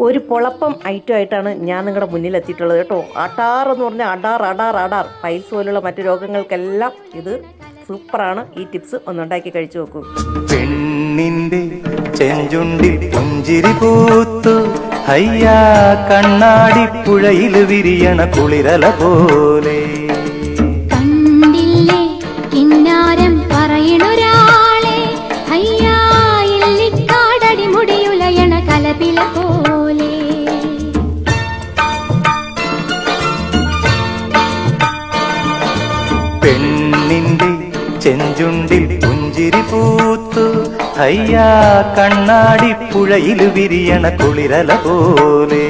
ഒരു പൊളപ്പം ഐറ്റം ആയിട്ടാണ് ഞാൻ നിങ്ങളുടെ മുന്നിൽ എത്തിയിട്ടുള്ളത് കേട്ടോ. അടാർ എന്ന് പറഞ്ഞാൽ അടാർ അടാർ അടാർ പൈൽസ് പോലുള്ള മറ്റു രോഗങ്ങൾക്കെല്ലാം ഇത് സൂപ്പറാണ്. ഈ ടിപ്സ് ഒന്നുണ്ടാക്കി കഴിച്ചു നോക്കൂ. പെണ്ണിന്റെ ചെഞ്ചുണ്ടിൽ പുഞ്ചിരി പൂത്തു ഹയ്യാ കണ്ണാടി പുഴയിൽ വിരിയണ കുളിരല പോലെ. കണ്ടില്ലേ കിന്നാരം പറയണൊരാളെ ഹയ്യാ ഇല്ലിക്കാടടി മുടിയുലയണ കലപില പോലെ. പെണ്ണിന്റെ ചെഞ്ചുണ്ടിൽ പുഞ്ചിരി പൂത്തു ഹയ്യാ കണ്ണാടി പുഴയിൽ വിരിയണ കുളിരല പോലെ.